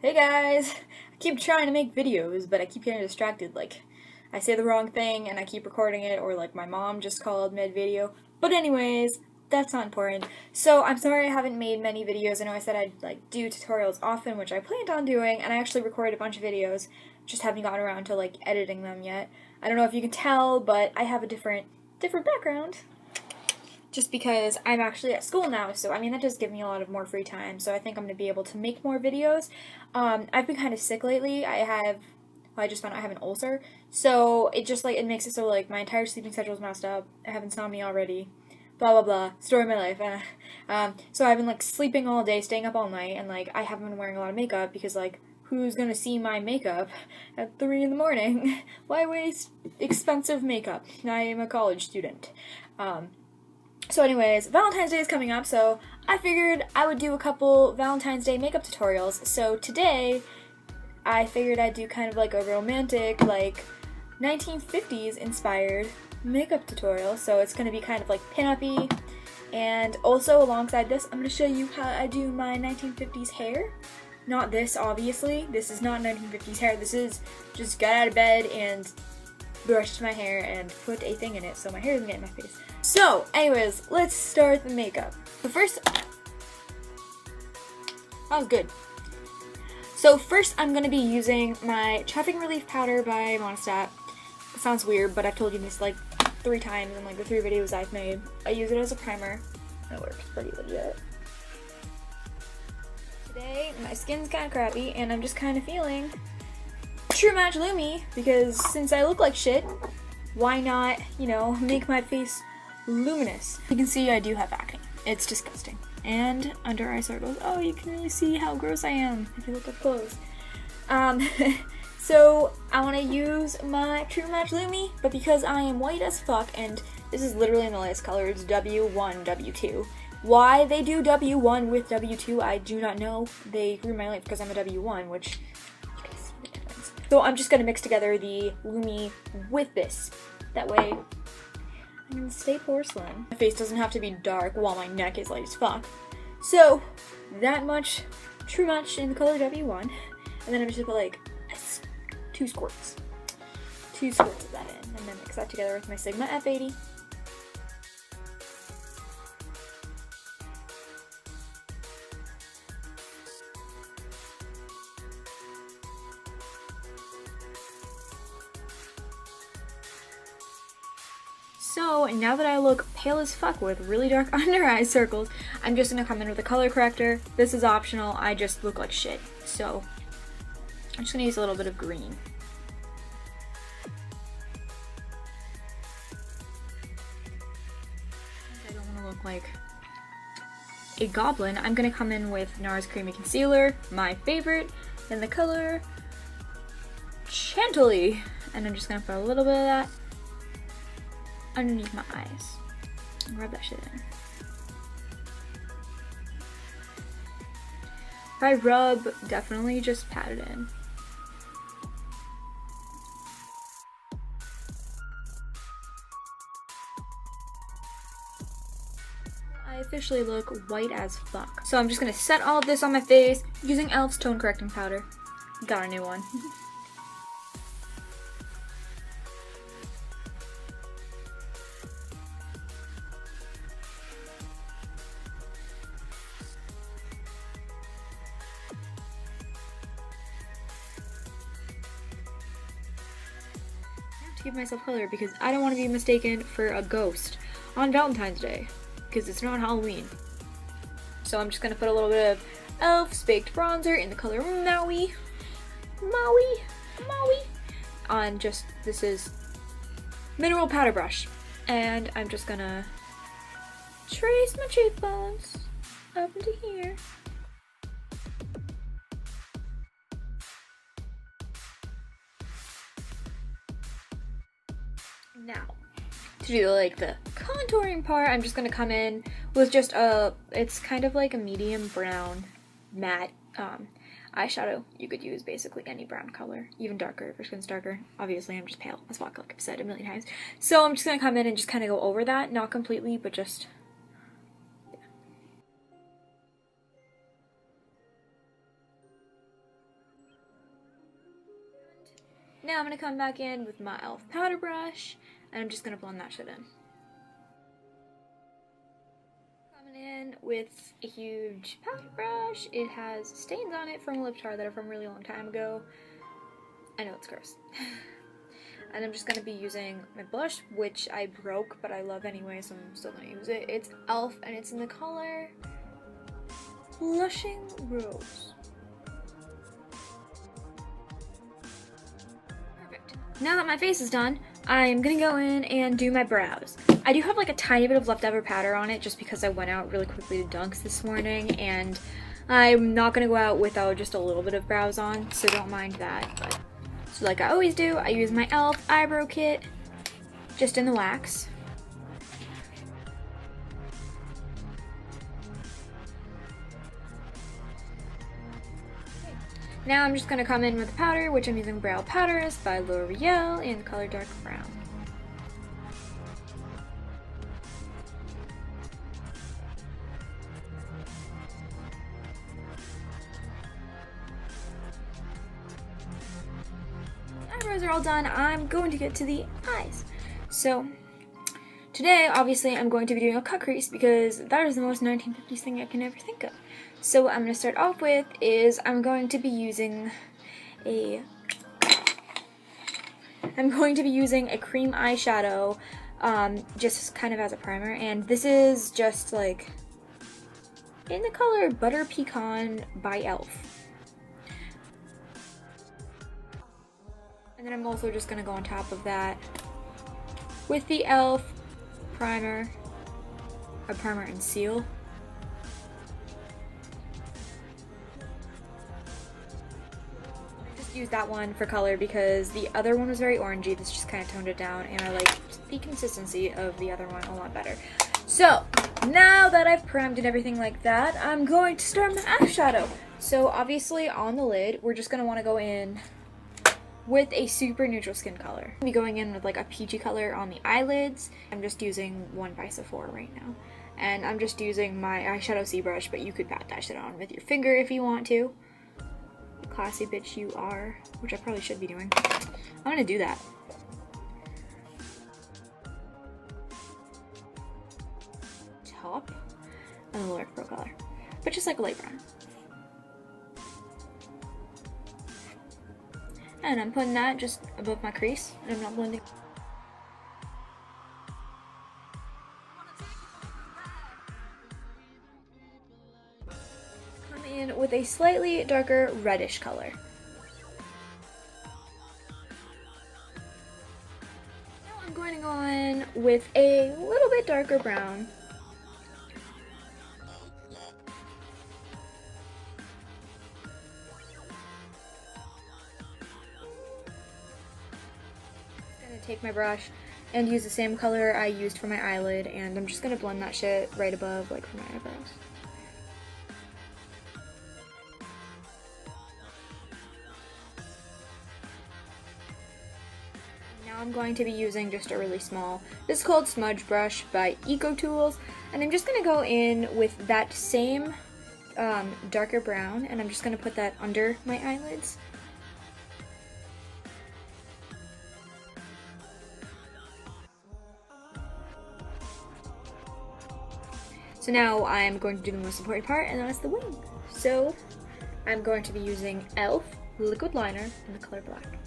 Hey guys! I keep trying to make videos, but I keep getting distracted. Like, I say the wrong thing and I keep recording it, or like my mom just called mid-video. But anyways, that's not important. So I'm sorry I haven't made many videos. I know I said I'd like do tutorials often, which I planned on doing, and I actually recorded a bunch of videos. Just haven't gotten around to like editing them yet. I don't know if you can tell, but I have a different background. Just because I'm actually at school now, so I mean that does give me a lot of more free time, so I think I'm going to be able to make more videos. I've been kind of sick lately. I just found out I have an ulcer, so it makes it so like my entire sleeping schedule is messed up. I have insomnia already, blah blah blah, story of my life. So I've been like sleeping all day, staying up all night, and like I haven't been wearing a lot of makeup because like who's gonna see my makeup at 3 in the morning? Why waste expensive makeup? I am a college student. So anyways, Valentine's Day is coming up, so I figured I would do a couple Valentine's Day makeup tutorials. So today, I figured I'd do kind of like a romantic, like 1950s inspired makeup tutorial. So it's going to be kind of like pin-up-y. And also alongside this, I'm going to show you how I do my 1950s hair. Not this, obviously. This is not 1950s hair. This is just got out of bed and brushed my hair and put a thing in it so my hair doesn't get in my face. So, anyways, let's start the makeup. But first, that was good. So first I'm going to be using my Chapping Relief Powder by Monistat. It sounds weird, but I've told you this like 3 times in like the 3 videos I've made. I use it as a primer. It works pretty legit. Today, my skin's kind of crappy, and I'm just kind of feeling True Match Lumi, because since I look like shit, why not, you know, make my face luminous. You can see I do have acne. It's disgusting. And under eye circles. Oh, you can really see how gross I am if you look up close. So I want to use my True Match Lumi, but because I am white as fuck, and this is literally in the latest color, it's W1, W2. Why they do W1 with W2, I do not know. They ruined my life because I'm a W1, which you can see the difference. So I'm just going to mix together the Lumi with this. That way I can stay porcelain. My face doesn't have to be dark while my neck is light as fuck. So, that much True Match in the color W1. And then I'm just gonna put like 2 squirts. 2 squirts of that in. And then mix that together with my Sigma F80. So now that I look pale as fuck with really dark under eye circles, I'm just gonna come in with a color corrector. This is optional, I just look like shit. So I'm just gonna use a little bit of green. I don't wanna look like a goblin. I'm gonna come in with NARS Creamy Concealer, my favorite, in the color Chantilly. And I'm just gonna put a little bit of that underneath my eyes and rub that shit in. If I rub, definitely just pat it in. I officially look white as fuck. So I'm just gonna set all of this on my face using e.l.f.'s Tone Correcting Powder. Got a new one. To give myself color because I don't want to be mistaken for a ghost on Valentine's Day because it's not Halloween. So I'm just gonna put a little bit of e.l.f.'s Baked Bronzer in the color Maui on just, this is mineral powder brush, and I'm just gonna trace my cheekbones up into here. Now, to do like the contouring part, I'm just gonna come in with just it's kind of like a medium brown matte eyeshadow. You could use basically any brown color, even darker if your skin's darker. Obviously, I'm just pale as fuck, like I've said a million times. So I'm just gonna come in and just kind of go over that, not completely, but just, yeah. Now I'm going to come back in with my e.l.f. powder brush, and I'm just going to blend that shit in. Coming in with a huge powder brush. It has stains on it from a lip tar that are from a really long time ago. I know it's gross. And I'm just going to be using my blush, which I broke, but I love anyway, so I'm still going to use it. It's e.l.f. and it's in the color Blushing Rose. Perfect. Now that my face is done, I'm going to go in and do my brows. I do have like a tiny bit of leftover powder on it just because I went out really quickly to Dunks this morning, and I'm not going to go out without just a little bit of brows on, so don't mind that. But so like I always do, I use my e.l.f. eyebrow kit just in the wax. Now I'm just going to come in with the powder, which I'm using Brow Powders by L'Oreal in the color Dark Brown. Eyebrows are all done. I'm going to get to the eyes. So today, obviously, I'm going to be doing a cut crease because that is the most 1950s thing I can ever think of. So what I'm going to start off with is I'm going to be using a cream eyeshadow, just kind of as a primer, and this is just like in the color Butter Pecan by e.l.f. And then I'm also just going to go on top of that with the e.l.f. primer, a primer and seal. Use that one for color because the other one was very orangey. This just kind of toned it down, and I like the consistency of the other one a lot better. So now that I've primed and everything like that, I'm going to start my eyeshadow. So obviously on the lid, we're just going to want to go in with a super neutral skin color. I'll be going in with like a peachy color on the eyelids. I'm just using one by Sephora right now. And I'm just using my eyeshadow C-brush, but you could pat dash it on with your finger if you want to. Classy bitch you are, which I probably should be doing. I'm gonna do that. Top and the lower pro color, but just like a light brown. And I'm putting that just above my crease, and I'm not blending. Come in with a slightly darker reddish color. Now I'm going to go in with a little bit darker brown. Take my brush and use the same color I used for my eyelid, and I'm just gonna blend that shit right above, like for my eyebrows. Now I'm going to be using just a really small, this is called Smudge Brush by Eco Tools, and I'm just gonna go in with that same darker brown, and I'm just gonna put that under my eyelids. So now I'm going to do the most important part, and that's the wing. So I'm going to be using e.l.f. liquid liner in the color black.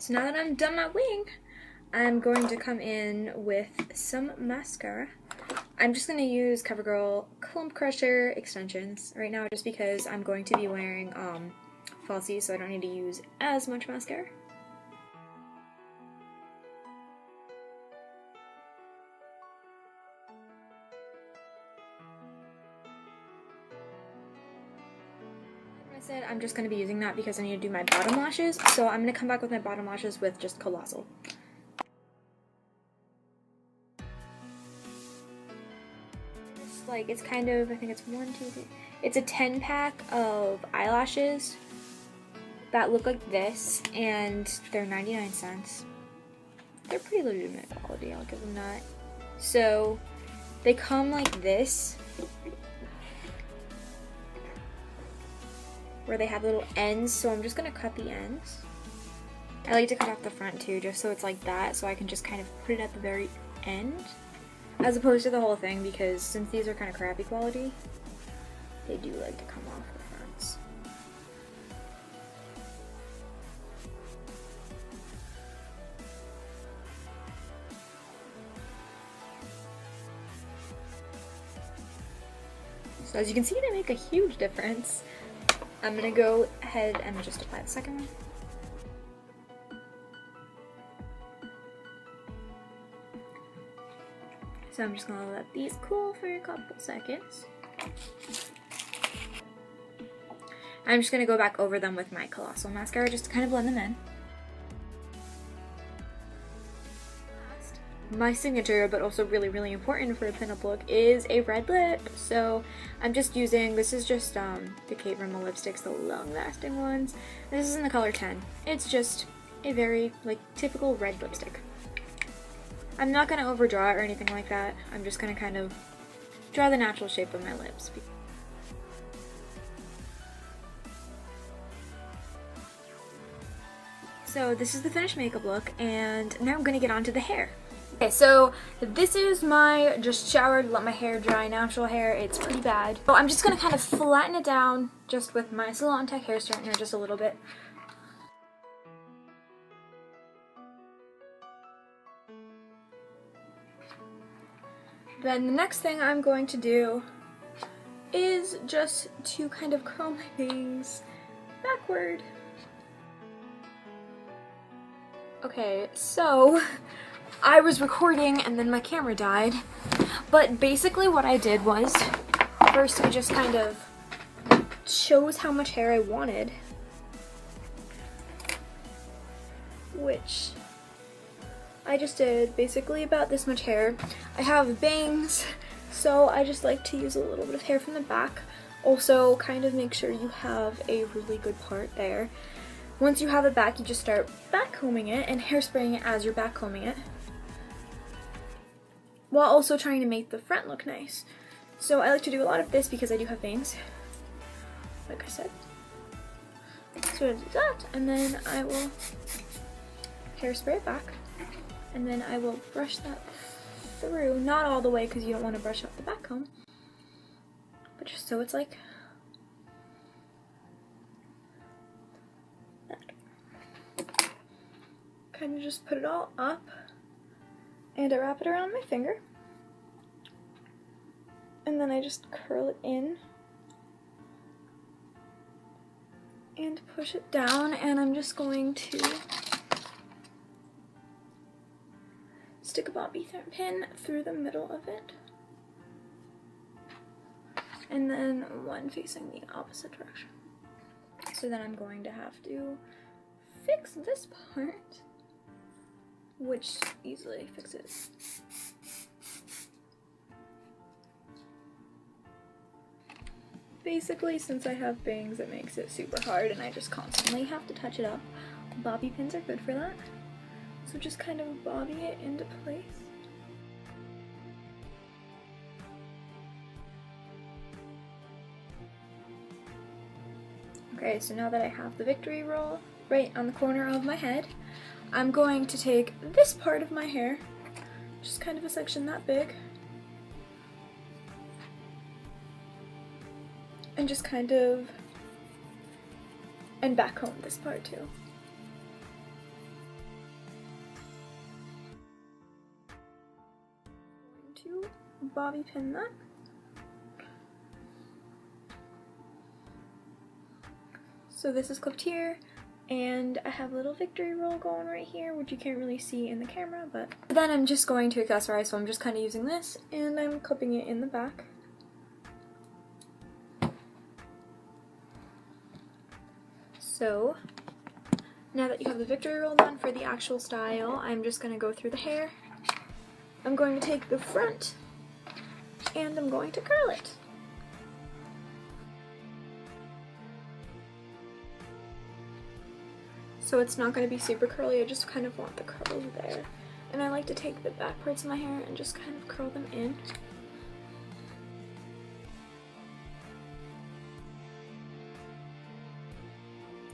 So now that I'm done my wing, I'm going to come in with some mascara. I'm just going to use CoverGirl Clump Crusher extensions right now just because I'm going to be wearing falsies, so I don't need to use as much mascara. said I'm just going to be using that because I need to do my bottom lashes, so I'm going to come back with my bottom lashes with just Colossal. Like, it's kind of, I think it's 1, 2, 3, it's a 10 pack of eyelashes that look like this, and they're 99 cents. They're pretty legitimate quality, I'll give them that. So they come like this, where they have little ends, so I'm just gonna cut the ends. I like to cut off the front too, just so it's like that, so I can just kind of put it at the very end, as opposed to the whole thing, because since these are kind of crappy quality, they do like to come off the fronts. So as you can see, they make a huge difference. I'm gonna go ahead and just apply the second one. So I'm just gonna let these cool for a couple seconds. I'm just gonna go back over them with my Colossal mascara just to kind of blend them in. My signature, but also really, really important for a pinup look, is a red lip. So I'm just using, this is just the Kate Rimmel lipsticks, the long-lasting ones. This is in the color 10. It's just a very, like, typical red lipstick. I'm not going to overdraw it or anything like that. I'm just going to kind of draw the natural shape of my lips. So this is the finished makeup look, and now I'm going to get onto the hair. Okay, so this is my just showered, let my hair dry, natural hair. It's pretty bad. So I'm just going to kind of flatten it down just with my Salon Tech hair straightener just a little bit. Then the next thing I'm going to do is just to kind of curl my bangs backward. Okay, so I was recording and then my camera died, but basically what I did was, first I just kind of chose how much hair I wanted, which I just did basically about this much hair. I have bangs, so I just like to use a little bit of hair from the back. Also, kind of make sure you have a really good part there. Once you have it back, you just start back combing it and hairspraying it as you're back combing it, while also trying to make the front look nice. So I like to do a lot of this because I do have bangs, like I said. So I do that, and then I will hairspray it back. And then I will brush that through, not all the way because you don't want to brush out the back comb, but just so it's like that. Kind of just put it all up, and I wrap it around my finger, and then I just curl it in and push it down, and I'm just going to stick a bobby pin through the middle of it, and then one facing the opposite direction. So then I'm going to have to fix this part, which easily fixes. Basically, since I have bangs, it makes it super hard and I just constantly have to touch it up. Bobby pins are good for that. So just kind of bobby it into place. Okay, so now that I have the victory roll right on the corner of my head, I'm going to take this part of my hair, just kind of a section that big, and just kind of, and back comb this part too. To bobby pin that. So this is clipped here, and I have a little victory roll going right here, which you can't really see in the camera, but then I'm just going to accessorize, so I'm just kind of using this, and I'm clipping it in the back. So now that you have the victory roll on for the actual style, I'm just going to go through the hair. I'm going to take the front and I'm going to curl it. So it's not going to be super curly, I just kind of want the curls there. And I like to take the back parts of my hair and just kind of curl them in.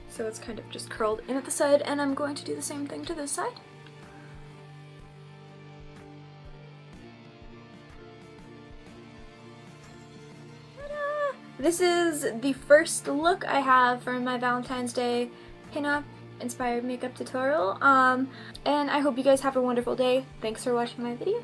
So it's kind of just curled in at the side, and I'm going to do the same thing to this side. Ta-da! This is the first look I have for my Valentine's Day pinup inspired makeup tutorial. And I hope you guys have a wonderful day. Thanks for watching my video.